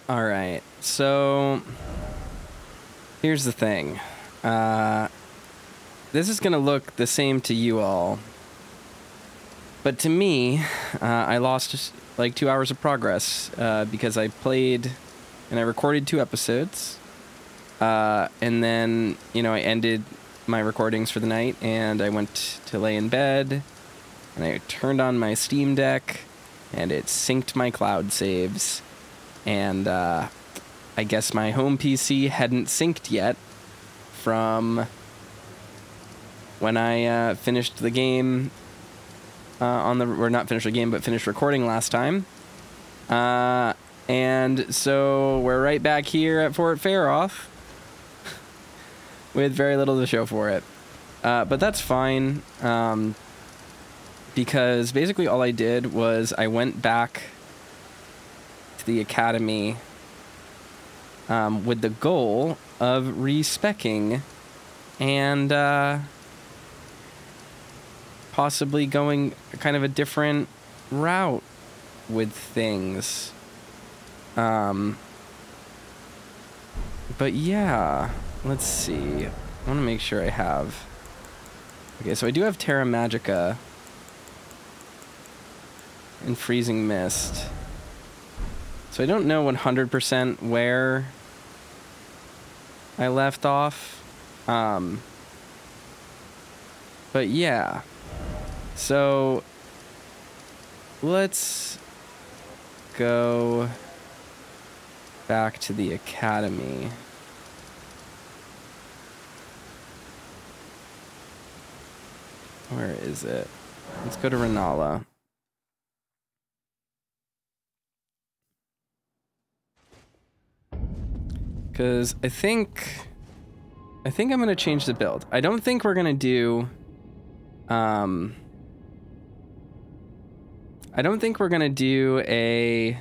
All right, so here's the thing. This is gonna look the same to you all, but to me, I lost like 2 hours of progress because I played and I recorded 2 episodes, and then, you know, I ended my recordings for the night and I went to lay in bed and I turned on my Steam Deck and it synced my cloud saves, and I guess my home PC hadn't synced yet from when I finished the game or not finished the game, but finished recording last time. And so we're right back here at Fort Faroff with very little to show for it. But that's fine, because basically all I did was I went back to the academy with the goal of respecing and possibly going kind of a different route with things. But yeah, let's see. I want to make sure I have... Okay, so I do have Terra Magica and Freezing Mist. So I don't know 100% where I left off. But yeah. So let's go back to the academy. Where is it? Let's go to Renala. Because I think I'm going to change the build. I don't think we're going to do... I don't think we're going to do a...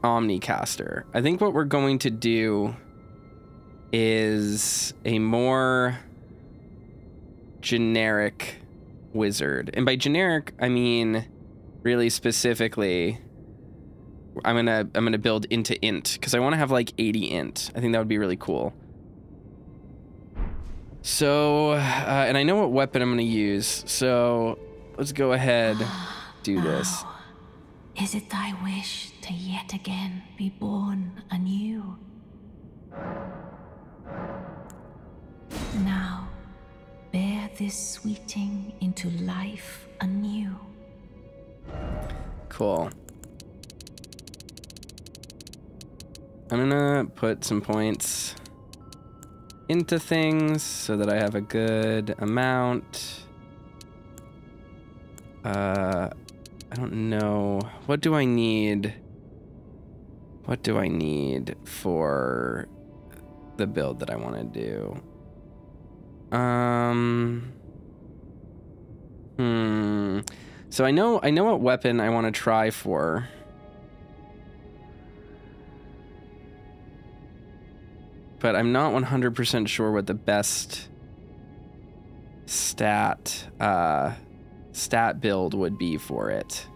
Omnicaster. I think what we're going to do is a more generic wizard. And by generic, I mean really specifically... I'm gonna build into int because I want to have like 80 int. I think that would be really cool. So, and I know what weapon I'm gonna use. So, let's go ahead, do this. Is it thy wish to yet again be born anew? Now, bear this sweeting into life anew. Cool. I'm gonna put some points into things so that I have a good amount. I don't know. What do I need? What do I need for the build that I want to do? So I know what weapon I want to try for. But I'm not 100% sure what the best stat build would be for it.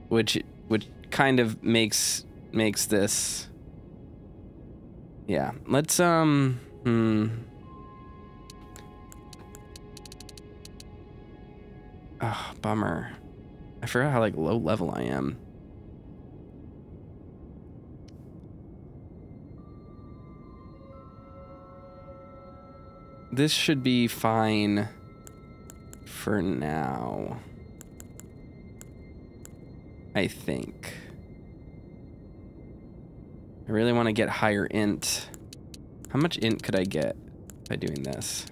Which kind of makes this... Yeah, let's, Oh, bummer. I forgot how, like, low level I am. This should be fine for now, I think. I really want to get higher int. How much int could I get by doing this?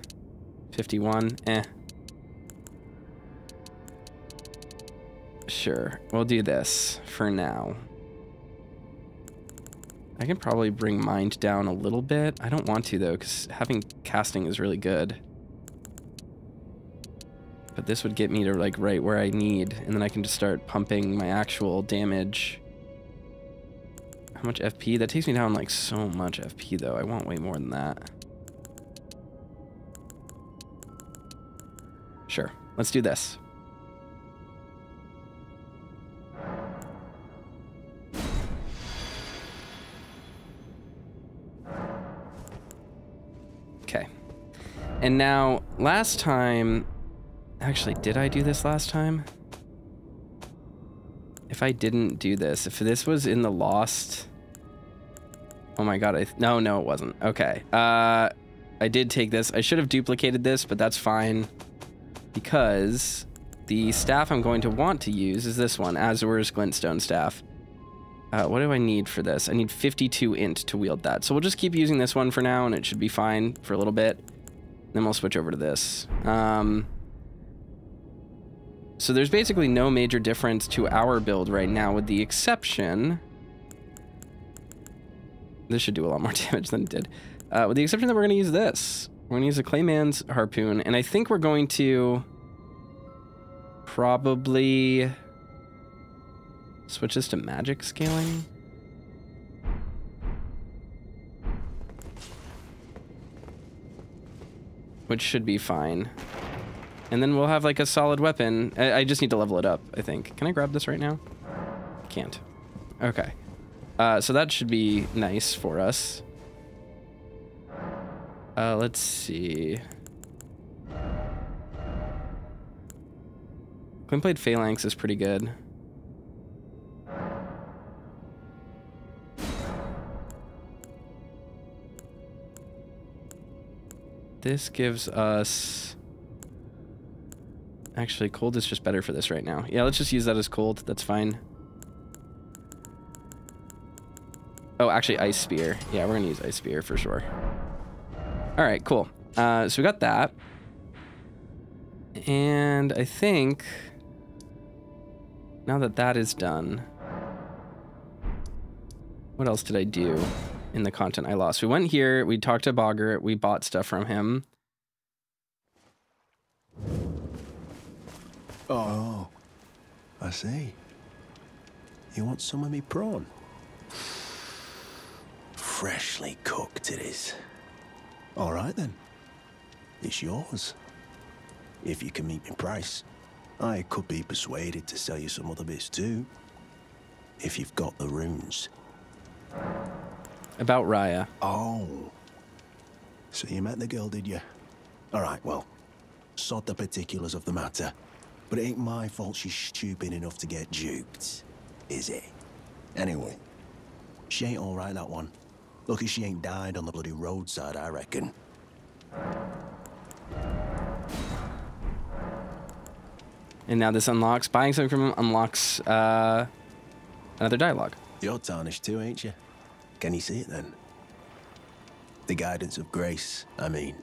51? Eh. Sure, we'll do this for now. I can probably bring mind down a little bit. I don't want to, though, because having casting is really good. But this would get me to, like, right where I need, and then I can just start pumping my actual damage. How much FP? That takes me down, like, so much FP, though. I want way more than that. Sure. Let's do this. And now, last time... Actually, did I do this last time? If I didn't do this, if this was in the Lost... Oh my god, no, it wasn't. Okay. I did take this. I should have duplicated this, but that's fine. Because the staff I'm going to want to use is this one, Azur's Glintstone Staff. What do I need for this? I need 52 int to wield that. So we'll just keep using this one for now, and it should be fine for a little bit. Then we'll switch over to this. So there's basically no major difference to our build right now, with the exception... This should do a lot more damage than it did. With the exception that we're going to use this. We're going to use a Clayman's Harpoon, and I think we're going to probably switch this to magic scaling. Which should be fine. And then we'll have like a solid weapon. I just need to level it up, I think. Can I grab this right now? Can't. Okay. So that should be nice for us. Let's see. Glintblade Phalanx is pretty good. This gives us... Actually, cold is just better for this right now. Yeah, let's just use that as cold. That's fine. Oh, actually, Ice Spear. Yeah, we're going to use Ice Spear for sure. All right, cool. So we got that. And I think... Now that that is done... What else did I do in the content I lost? We went here, we talked to Boggart, we bought stuff from him. Oh, I see. You want some of me prawn? Freshly cooked it is. All right then. It's yours. If you can meet me price. I could be persuaded to sell you some other bits too. If you've got the runes. About Raya. Oh. So you met the girl, did you? All right, well, sod the particulars of the matter. But it ain't my fault she's stupid enough to get duped, is it? Anyway, she ain't all right, that one. Lucky she ain't died on the bloody roadside, I reckon. And now this unlocks, buying something from him unlocks another dialogue. You're tarnished too, ain't you? Can you see it then? The guidance of grace, I mean.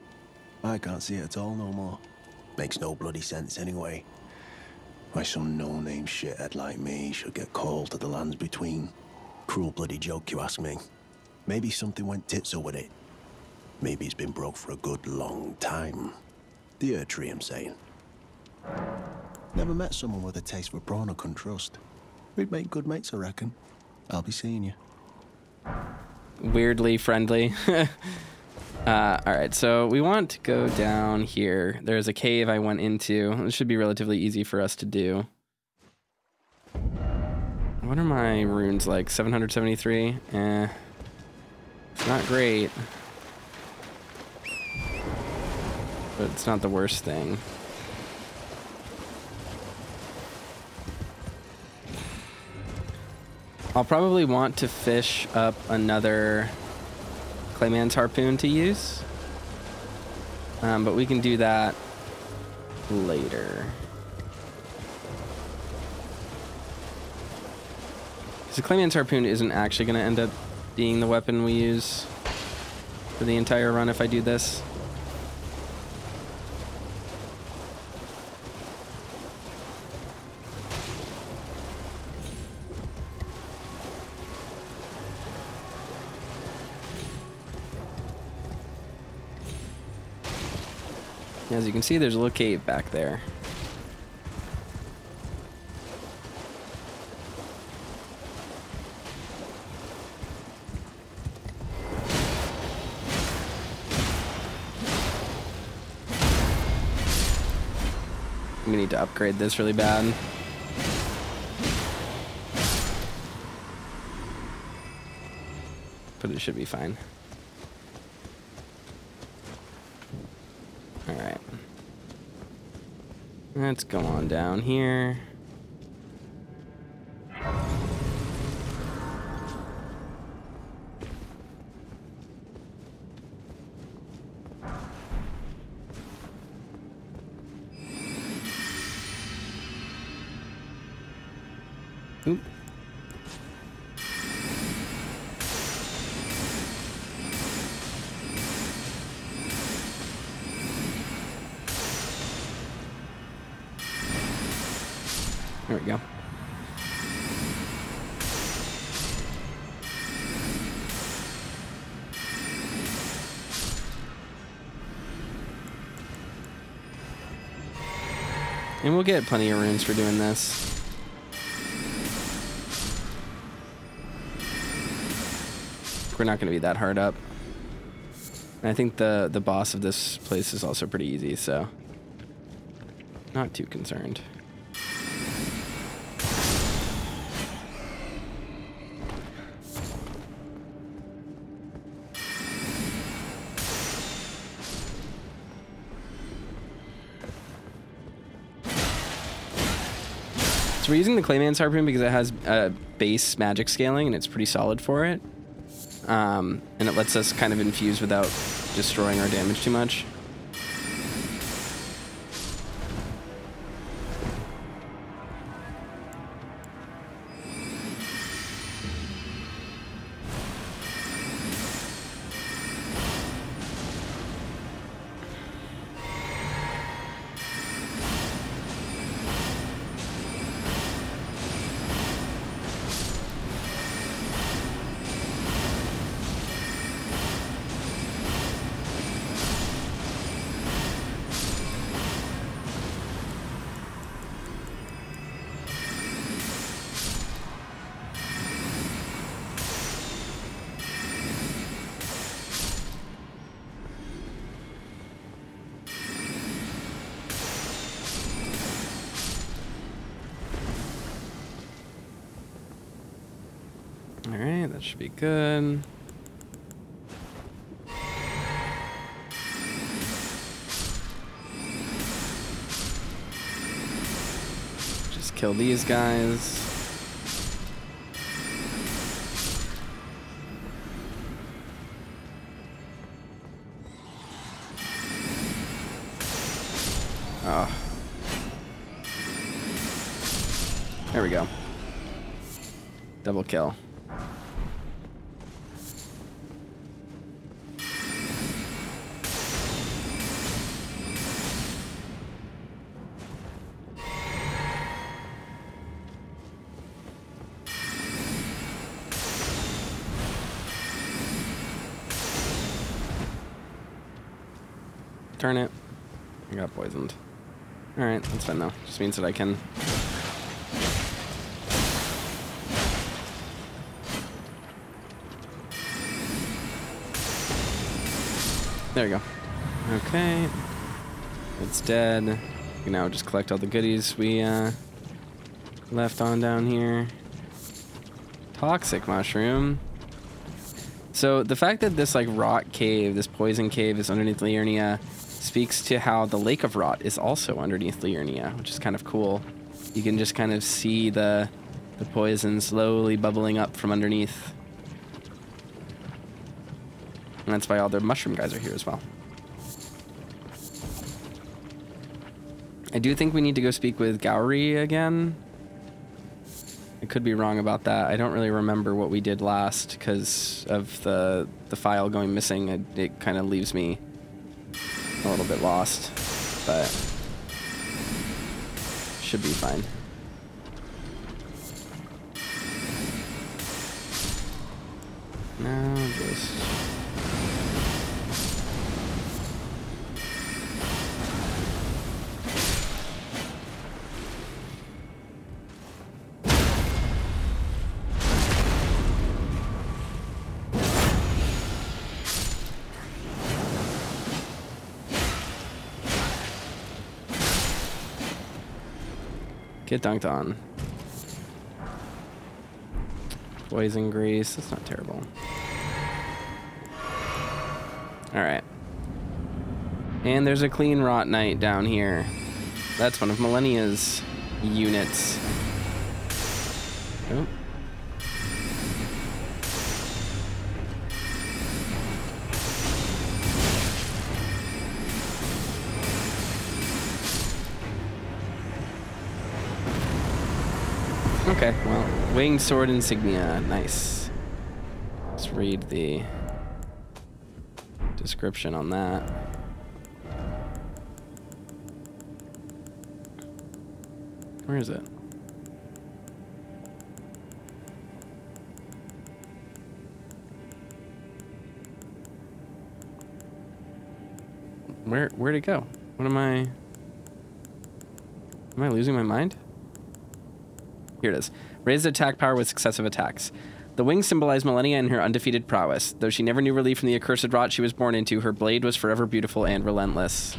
I can't see it at all no more. Makes no bloody sense anyway. Why some no-name shithead like me should get called to the lands between. Cruel bloody joke, you ask me. Maybe something went titso with it. Maybe it's been broke for a good long time. The Earth Tree, I'm saying. Never met someone with a taste for prawn I couldn't trust. We'd make good mates, I reckon. I'll be seeing you. Weirdly friendly. Alright, so we want to go down here. There's a cave I went into. This should be relatively easy for us to do. What are my runes like? 773? It's not great. But it's not the worst thing. I'll probably want to fish up another Clayman's Harpoon to use. But we can do that later. Because the Clayman's Harpoon isn't actually going to end up being the weapon we use for the entire run if I do this. As you can see, there's a little cave back there. We need to upgrade this really bad. But it should be fine. Let's go on down here. Oop. There we go. And we'll get plenty of runes for doing this. We're not going to be that hard up. And I think the boss of this place is also pretty easy, so not too concerned. So we're using the Clayman's Harpoon because it has base magic scaling and it's pretty solid for it. And it lets us kind of infuse without destroying our damage too much. Alright, that should be good. Just kill these guys. Oh. There we go. Double kill. Turn it. I got poisoned. Alright, that's fine though. Just means that I can... There you go. Okay. It's dead. We can now just collect all the goodies we left on down here. Toxic mushroom. So the fact that this like rot cave, this poison cave is underneath Liurnia speaks to how the Lake of Rot is also underneath Liurnia, which is kind of cool. You can just kind of see the poison slowly bubbling up from underneath. And that's why all the mushroom guys are here as well. I do think we need to go speak with Gowrie again. I could be wrong about that. I don't really remember what we did last because of the file going missing. It kind of leaves me a little bit lost, but should be fine. Now just... Get dunked on. Poison grease. That's not terrible. Alright. And there's a clean rot knight down here. That's one of Millennia's units. Oh. Okay, well, winged sword insignia, nice. Let's read the description on that. Where is it? Where'd it go? What am I losing my mind? Here it is. Raised attack power with successive attacks. The wings symbolize Millennia and her undefeated prowess. Though she never knew relief from the accursed rot she was born into, her blade was forever beautiful and relentless.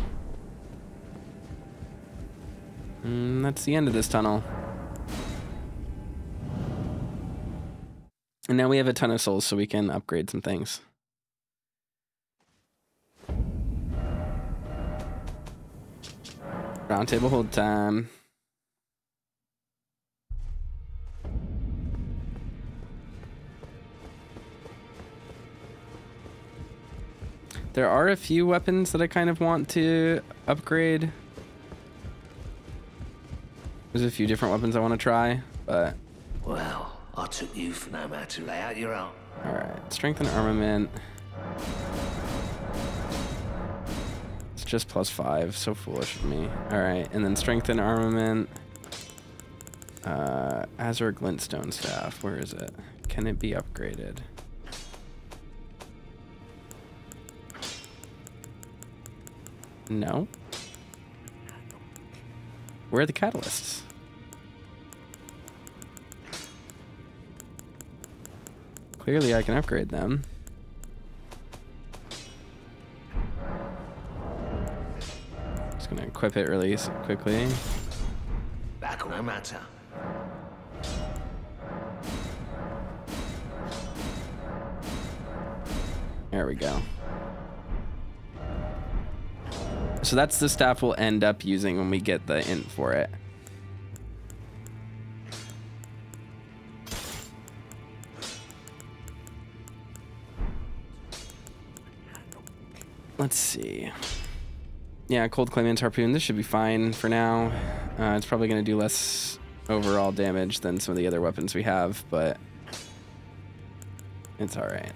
That's the end of this tunnel. And now we have a ton of souls, so we can upgrade some things. Round table hold time. There are a few weapons that I kind of want to upgrade. There's a few different weapons I want to try, but... Well, I took you for no man to lay out your own. Alright, strength and armament. It's just +5, so foolish of me. Alright, and then strength and armament. Azure Glintstone Staff, where is it? Can it be upgraded? No. Where are the catalysts? Clearly I can upgrade them. Just gonna equip it really quickly. Back on no matter. There we go. So that's the staff we'll end up using when we get the int for it. Let's see. Yeah, cold claimant's harpoon. This should be fine for now. It's probably going to do less overall damage than some of the other weapons we have, but it's all right.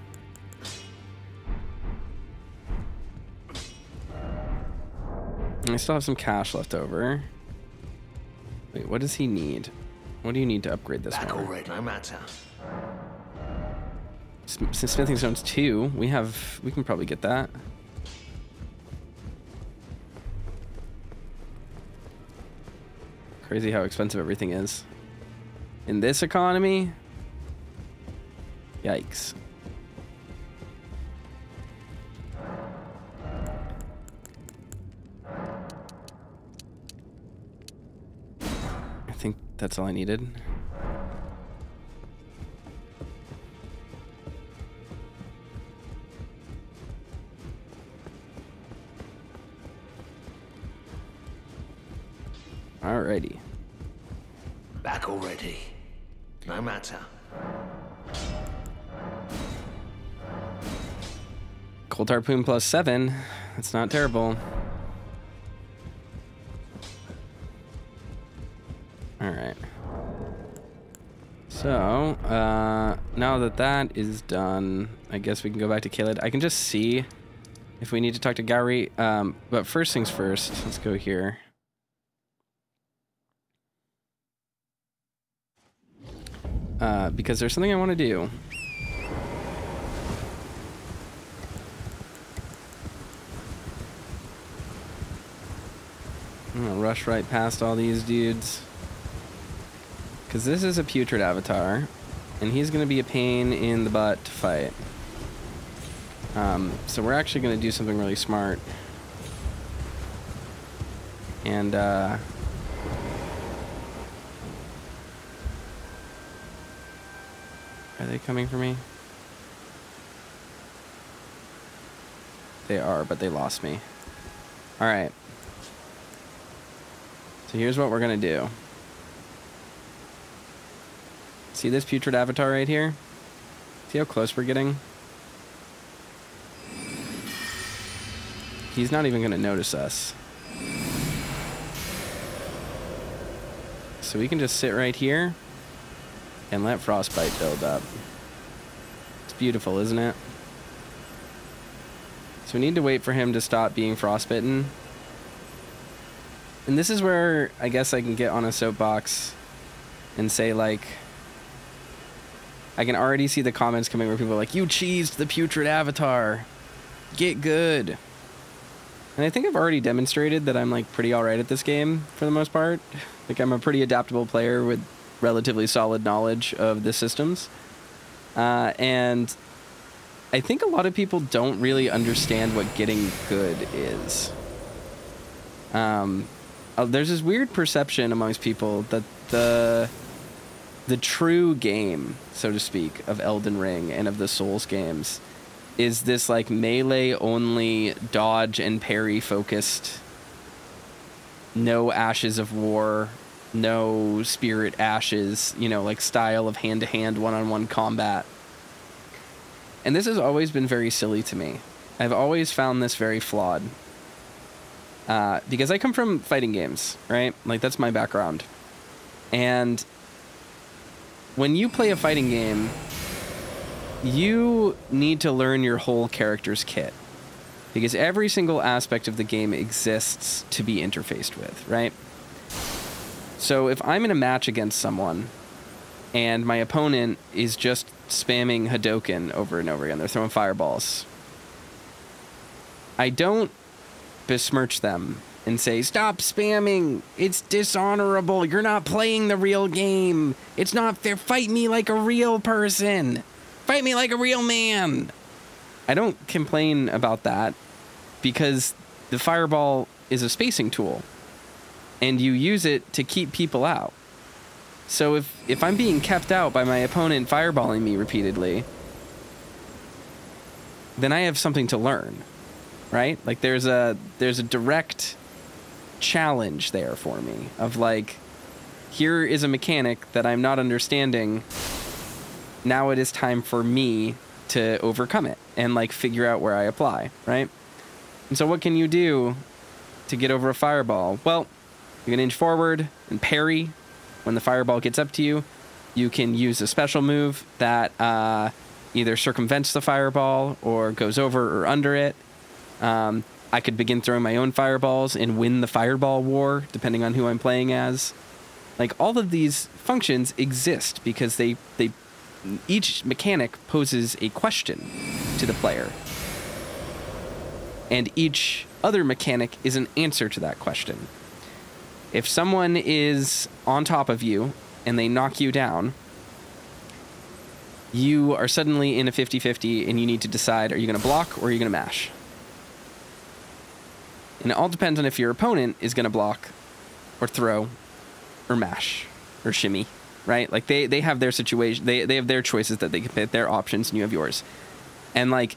I still have some cash left over. Wait, what does he need? What do you need to upgrade this Back one? already, no matter. Smithing stones 2. We can probably get that. Crazy how expensive everything is. In this economy? Yikes. I think that's all I needed. Alrighty. Back already. No matter. Cold harpoon +7. That's not terrible. Alright. So, now that that is done, I guess we can go back to Kaled. I can just see if we need to talk to Gowrie. But first things first, let's go here. Because there's something I want to do. I'm gonna rush right past all these dudes. Because this is a putrid avatar, and he's gonna be a pain in the butt to fight. So we're actually gonna do something really smart. And, are they coming for me? They are, but they lost me. Alright. So here's what we're gonna do. See this putrid avatar right here? See how close we're getting? He's not even gonna notice us. So we can just sit right here and let frostbite build up. It's beautiful, isn't it? So we need to wait for him to stop being frostbitten. And this is where I guess I can get on a soapbox and say, like, I can already see the comments coming where people are like, you cheesed the putrid avatar. Get good. And I think I've already demonstrated that I'm, like, pretty alright at this game for the most part. Like, I'm a pretty adaptable player with relatively solid knowledge of the systems. And I think a lot of people don't really understand what getting good is. There's this weird perception amongst people that the true game, so to speak, of Elden Ring and of the Souls games is this, like, melee-only, dodge and parry-focused, no ashes of war, no spirit ashes, you know, like, style of hand-to-hand, one-on-one combat. And this has always been very silly to me. I've always found this very flawed. Because I come from fighting games, right? Like, that's my background. And when you play a fighting game, you need to learn your whole character's kit. Because every single aspect of the game exists to be interfaced with, right? So if I'm in a match against someone, and my opponent is just spamming Hadouken over and over again, they're throwing fireballs, I don't besmirch them and say, stop spamming, it's dishonorable, you're not playing the real game, it's not fair, fight me like a real person, fight me like a real man. I don't complain about that because the fireball is a spacing tool and you use it to keep people out. So if I'm being kept out by my opponent fireballing me repeatedly, then I have something to learn, right? Like, there's a direct challenge there for me of, like, here is a mechanic that I'm not understanding. Now it is time for me to overcome it and, like, figure out where I apply, right? And so what can you do to get over a fireball? Well, you can inch forward and parry. When the fireball gets up to you, you can use a special move that either circumvents the fireball or goes over or under it. I could begin throwing my own fireballs and win the fireball war, depending on who I'm playing as. Like, all of these functions exist because each mechanic poses a question to the player. And each other mechanic is an answer to that question. If someone is on top of you and they knock you down, you are suddenly in a 50-50 and you need to decide, are you going to block or are you going to mash? And it all depends on if your opponent is going to block or throw or mash or shimmy, right? Like, they have their situation, they have their choices that they can pick, their options, and you have yours. And, like,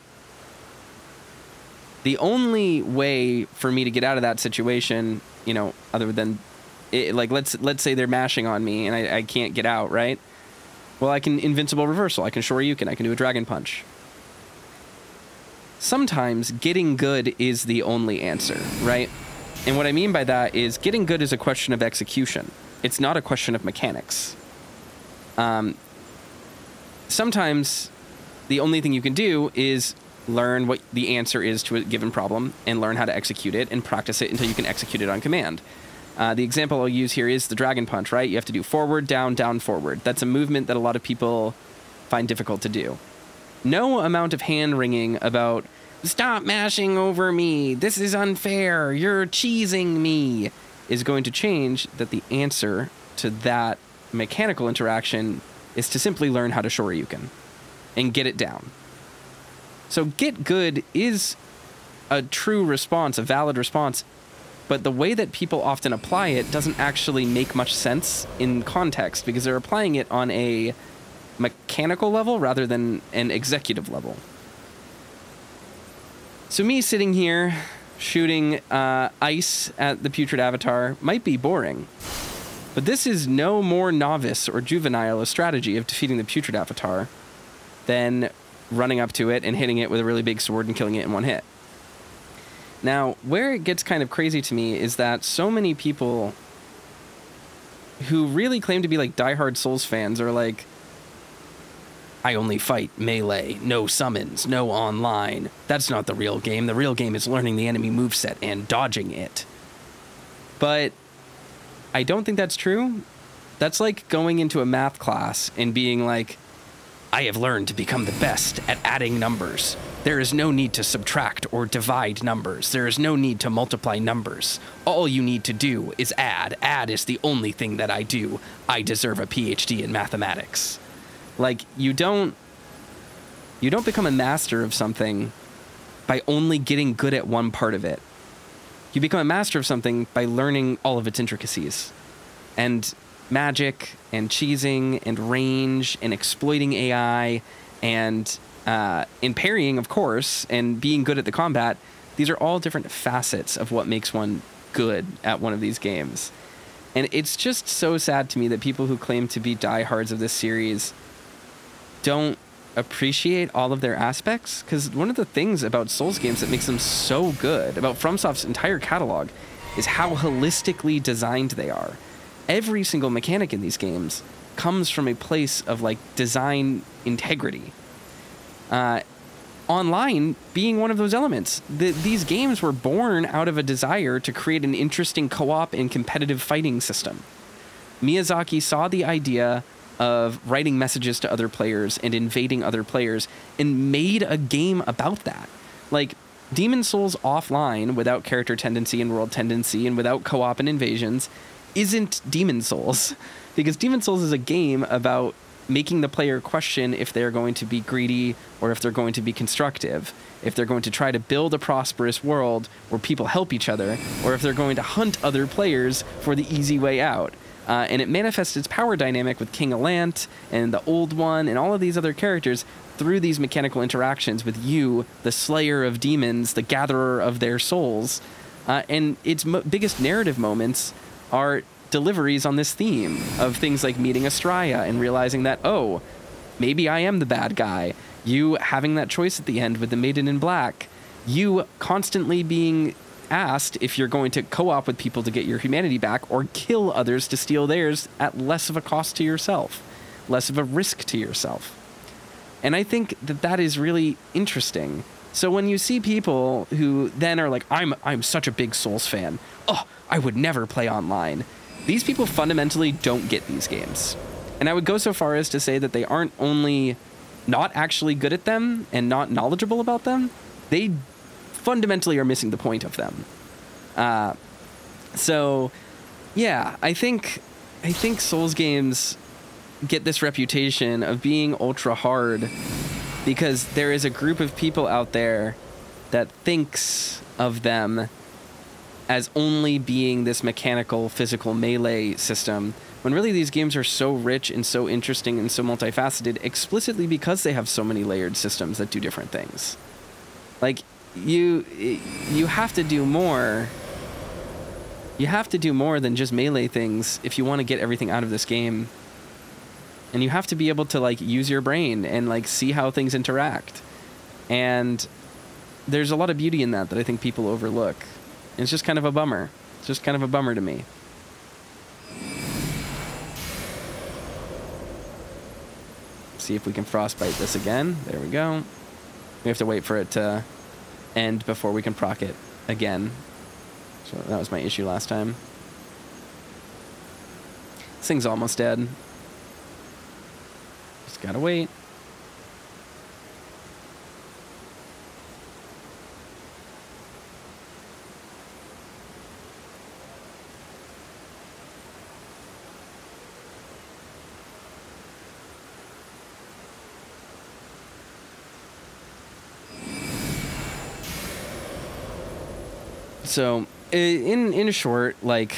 the only way for me to get out of that situation, you know, other than, like, let's say they're mashing on me and I can't get out, right? Well, I can invincible reversal, I can shoryuken, I can do a dragon punch. Sometimes getting good is the only answer, right? And what I mean by that is getting good is a question of execution. It's not a question of mechanics. Sometimes the only thing you can do is learn what the answer is to a given problem and learn how to execute it and practice it until you can execute it on command. The example I'll use here is the dragon punch, right? You have to do forward, down, down, forward. That's a movement that a lot of people find difficult to do. No amount of hand-wringing about, stop mashing over me, this is unfair, you're cheesing me, is going to change that the answer to that mechanical interaction is to simply learn how to shoryuken and get it down. So get good is a true response, a valid response, but the way that people often apply it doesn't actually make much sense in context because they're applying it on a mechanical level rather than an executive level. So me sitting here shooting ice at the putrid avatar might be boring. But this is no more novice or juvenile a strategy of defeating the putrid avatar than running up to it and hitting it with a really big sword and killing it in one hit. Now, where it gets kind of crazy to me is that so many people who really claim to be like diehard Souls fans are like, I only fight melee, no summons, no online. That's not the real game. The real game is learning the enemy moveset and dodging it. But I don't think that's true. That's like going into a math class and being like, I have learned to become the best at adding numbers. There is no need to subtract or divide numbers. There is no need to multiply numbers. All you need to do is add. Add is the only thing that I do. I deserve a PhD in mathematics. Like, you don't become a master of something by only getting good at one part of it. You become a master of something by learning all of its intricacies. And magic and cheesing and range and exploiting AI and parrying, of course, and being good at the combat. These are all different facets of what makes one good at one of these games. And it's just so sad to me that people who claim to be diehards of this series don't appreciate all of their aspects, because one of the things about Souls games that makes them so good, about FromSoft's entire catalog, is how holistically designed they are. Every single mechanic in these games comes from a place of like design integrity. Online being one of those elements. These games were born out of a desire to create an interesting co-op and competitive fighting system. Miyazaki saw the idea of writing messages to other players and invading other players and made a game about that. Like, Demon Souls offline, without character tendency and world tendency and without co-op and invasions, isn't Demon Souls. Because Demon Souls is a game about making the player question if they're going to be greedy or if they're going to be constructive, if they're going to try to build a prosperous world where people help each other, or if they're going to hunt other players for the easy way out. And it manifests its power dynamic with King Alant and the Old One and all of these other characters through these mechanical interactions with you, the slayer of demons, the gatherer of their souls. And its biggest narrative moments are deliveries on this theme of things like meeting Astraya and realizing that, oh, maybe I am the bad guy. You having that choice at the end with the Maiden in Black. You constantly being asked if you're going to co-op with people to get your humanity back or kill others to steal theirs at less of a cost to yourself, less of a risk to yourself. And I think that that is really interesting. So when you see people who then are like, I'm such a big Souls fan. Oh, I would never play online. These people fundamentally don't get these games. And I would go so far as to say that they aren't only not actually good at them and not knowledgeable about them, they fundamentally are missing the point of them. So yeah, I think Souls games get this reputation of being ultra hard because there is a group of people out there that thinks of them as only being this mechanical, physical melee system, when really these games are so rich and so interesting and so multifaceted explicitly because they have so many layered systems that do different things. Like, you have to do more. You have to do more than just melee things if you want to get everything out of this game. And you have to be able to, like, use your brain and, like, see how things interact. And there's a lot of beauty in that I think people overlook. And it's just kind of a bummer. It's just kind of a bummer to me. See if we can frostbite this again. There we go. We have to wait for it to end before we can proc it again. So that was my issue last time. This thing's almost dead. Just gotta wait. So, in short, like,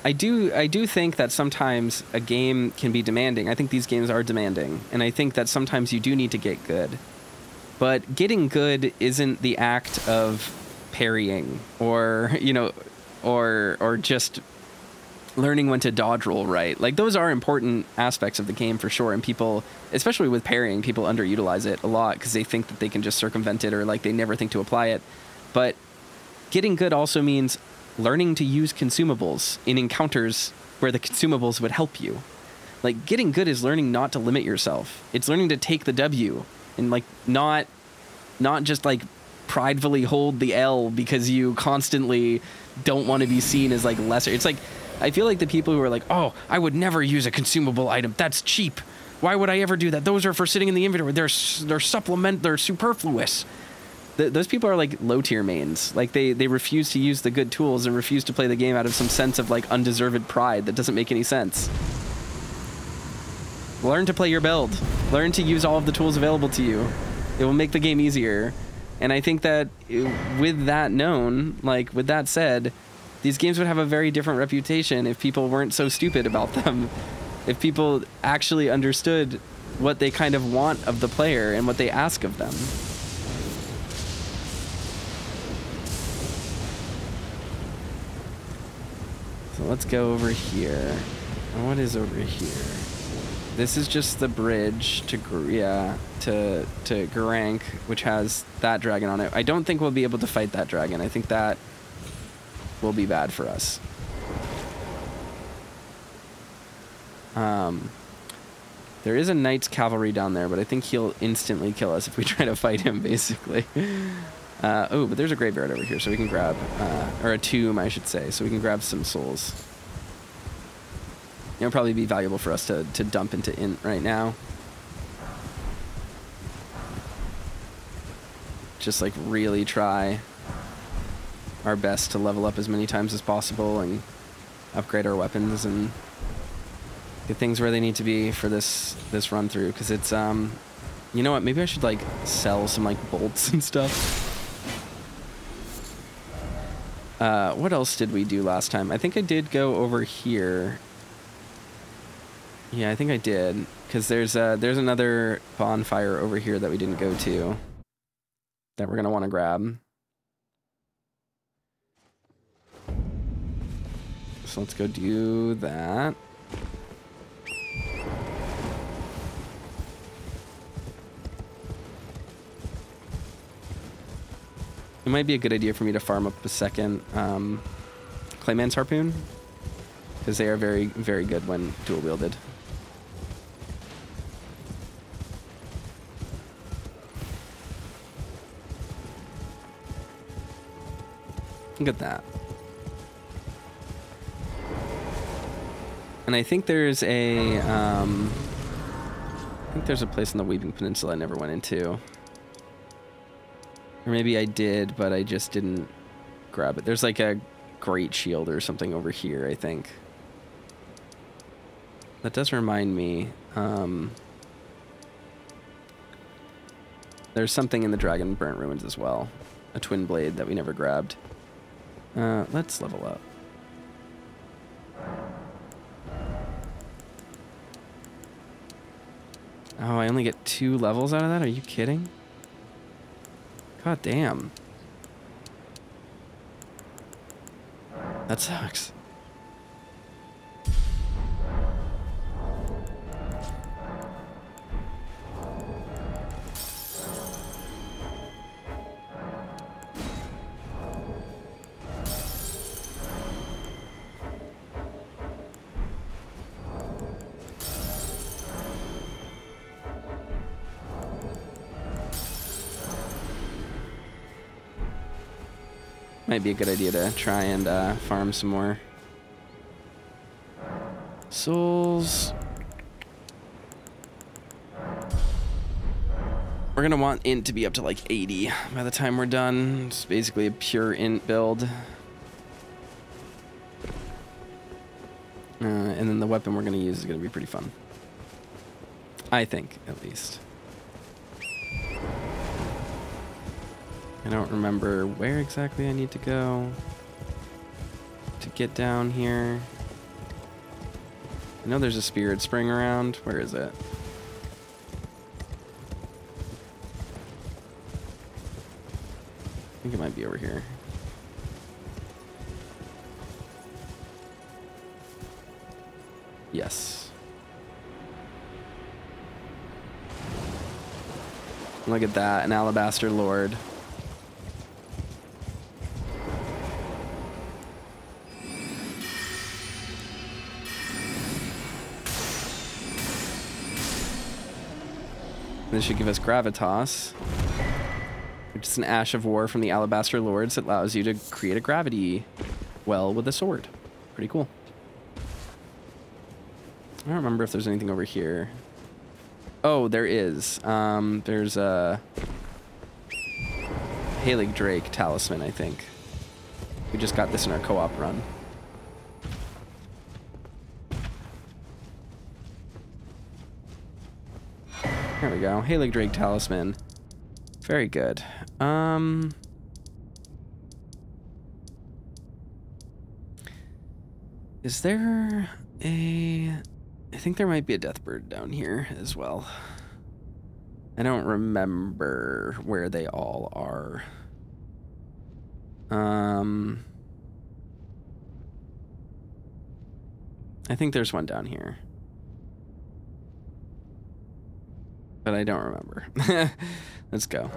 I do think that sometimes a game can be demanding. I think these games are demanding, and I think that sometimes you do need to get good. But getting good isn't the act of parrying, or or just learning when to dodge roll right. Like, those are important aspects of the game for sure, and people, especially with parrying, people underutilize it a lot because they think that they can just circumvent it, or like they never think to apply it. But getting good also means learning to use consumables in encounters where the consumables would help you. Like, getting good is learning not to limit yourself. It's learning to take the W and like not just like pridefully hold the L because you constantly don't want to be seen as like lesser. It's like, I feel like the people who are like, oh, I would never use a consumable item. That's cheap. Why would I ever do that? Those are for sitting in the inventory. They're superfluous. Those people are like low tier mains. Like they refuse to use the good tools and refuse to play the game out of some sense of like undeserved pride that doesn't make any sense. Learn to play your build. Learn to use all of the tools available to you. It will make the game easier. And I think that with that known, like with that said, these games would have a very different reputation if people weren't so stupid about them. If people actually understood what they kind of want of the player and what they ask of them. So let's go over here. And what is over here? This is just the bridge to Garank, which has that dragon on it. I don't think we'll be able to fight that dragon. I think that will be bad for us. There is a knight's cavalry down there, but I think he'll instantly kill us if we try to fight him, basically. Oh, but there's a graveyard over here, so we can grab, or a tomb, I should say, so we can grab some souls. It'll probably be valuable for us to dump into Int right now. Just like really try our best to level up as many times as possible and upgrade our weapons and get things where they need to be for this run through, because it's you know what, maybe I should like sell some like bolts and stuff. What else did we do last time? I think I did go over here. Yeah, I think I did, because there's another bonfire over here that we didn't go to that we're gonna want to grab. So let's go do that. It might be a good idea for me to farm up a second Clayman's Harpoon, because they are very, very good when dual wielded. Look at that. And I think there's a place in the Weeping Peninsula I never went into. Or maybe I did, but I just didn't grab it. There's like a great shield or something over here, I think. That does remind me. There's something in the Dragon Burnt Ruins as well. A twin blade that we never grabbed. Let's level up. Oh, I only get 2 levels out of that? Are you kidding? God damn. That sucks. Might be a good idea to try and farm some more souls. We're gonna want int to be up to like 80 by the time we're done. It's basically a pure int build. And then the weapon we're gonna use is gonna be pretty fun. I think, at least. I don't remember where exactly I need to go to get down here. I know there's a Spirit Spring around. Where is it? I think it might be over here. Yes. Look at that, an Alabaster Lord. This should give us Gravitas, which is an Ash of War from the Alabaster Lords that allows you to create a gravity well with a sword. Pretty cool. I don't remember if there's anything over here. Oh, there is. There's a Halig Drake Talisman, I think. We just got this in our co-op run. There we go. Halig Drake Talisman. Very good. Is there a... I think there might be a Deathbird down here as well. I don't remember where they all are. I think there's one down here. But I don't remember. Let's go.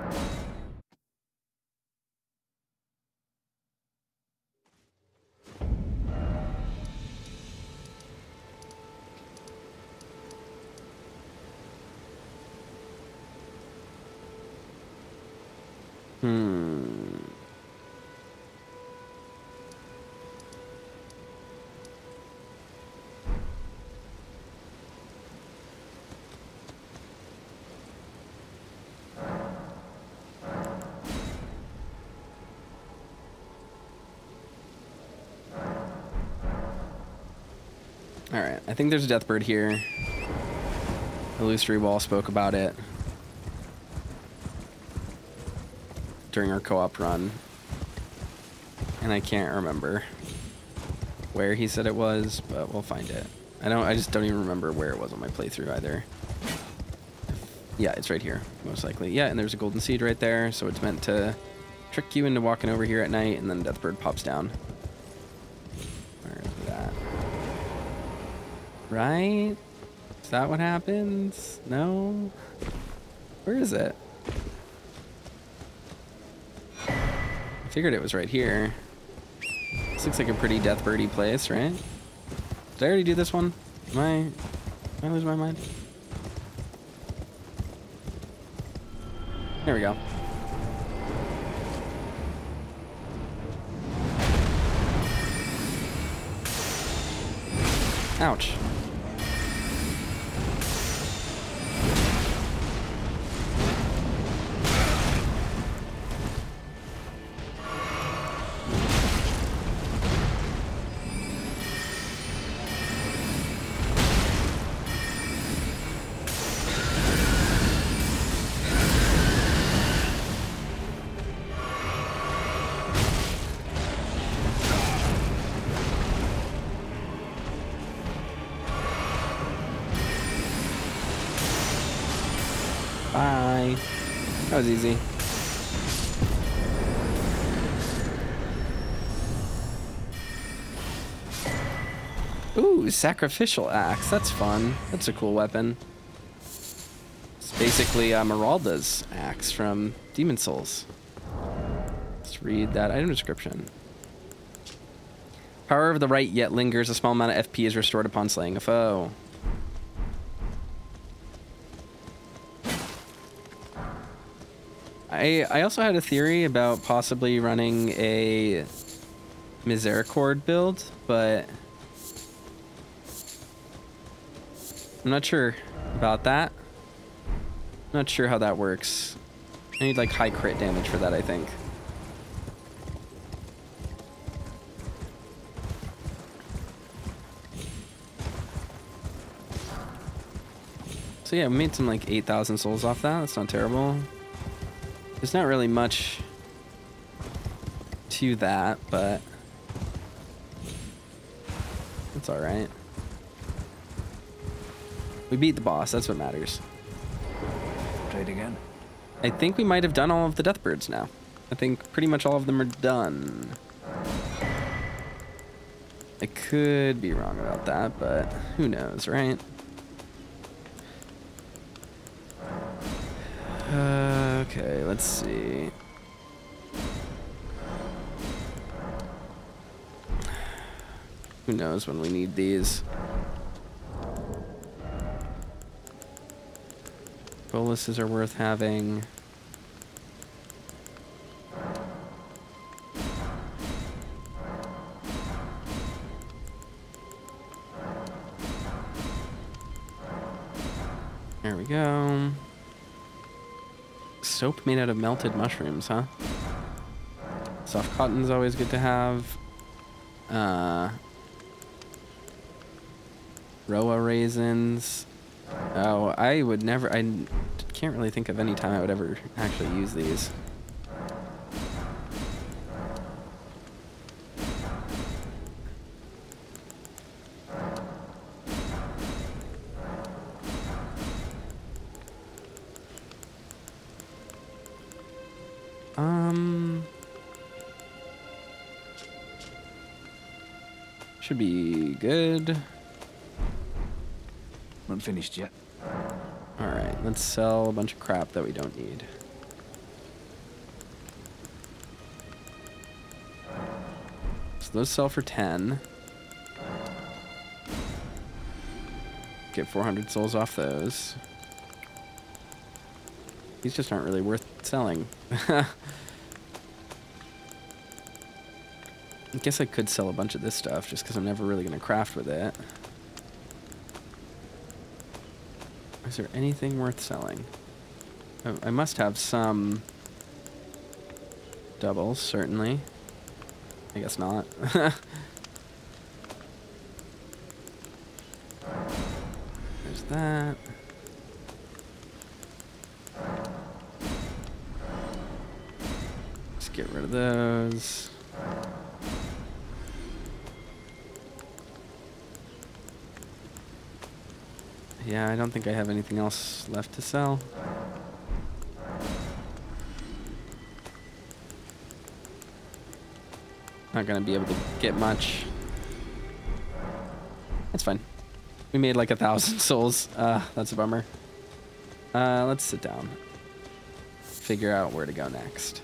Alright, I think there's a Deathbird here. Illusory Wall spoke about it during our co-op run. And I can't remember where he said it was, but we'll find it. I just don't even remember where it was on my playthrough either. Yeah, it's right here, most likely. Yeah, and there's a golden seed right there, so it's meant to trick you into walking over here at night, and then Deathbird pops down. Where is that? Right? Is that what happens? No? Where is it? I figured it was right here. This looks like a pretty Deathbirdy place, right? Did I already do this one? Am I losing my mind? There we go. Ouch. Bye. That was easy. Ooh, sacrificial axe. That's fun. That's a cool weapon. It's basically Meralda's axe from Demon Souls. Let's read that item description. Power of the right yet lingers. A small amount of FP is restored upon slaying a foe. I also had a theory about possibly running a Misericord build, but I'm not sure about that. Not sure how that works. I need like high crit damage for that, I think. So yeah, we made some like 8,000 souls off that. That's not terrible. There's not really much to that, but it's all right. We beat the boss. That's what matters. Trade again. I think we might have done all of the Deathbirds now. I think pretty much all of them are done. I could be wrong about that, but who knows, right? Okay, let's see. Who knows when we need these? Boluses are worth having. There we go. Soap made out of melted mushrooms, huh? Soft cotton's always good to have. Roa raisins. Oh, I would never... I can't really think of any time I would ever actually use these. Should be good. Not finished yet. Alright, let's sell a bunch of crap that we don't need. So those sell for 10. Get 400 souls off those. These just aren't really worth selling. I guess I could sell a bunch of this stuff just because I'm never really going to craft with it. Is there anything worth selling? Oh, I must have some doubles, certainly. I guess not. There's that. Let's get rid of those. Yeah, I don't think I have anything else left to sell. Not gonna be able to get much. That's fine. We made like 1,000 souls. That's a bummer. Let's sit down. Figure out where to go next.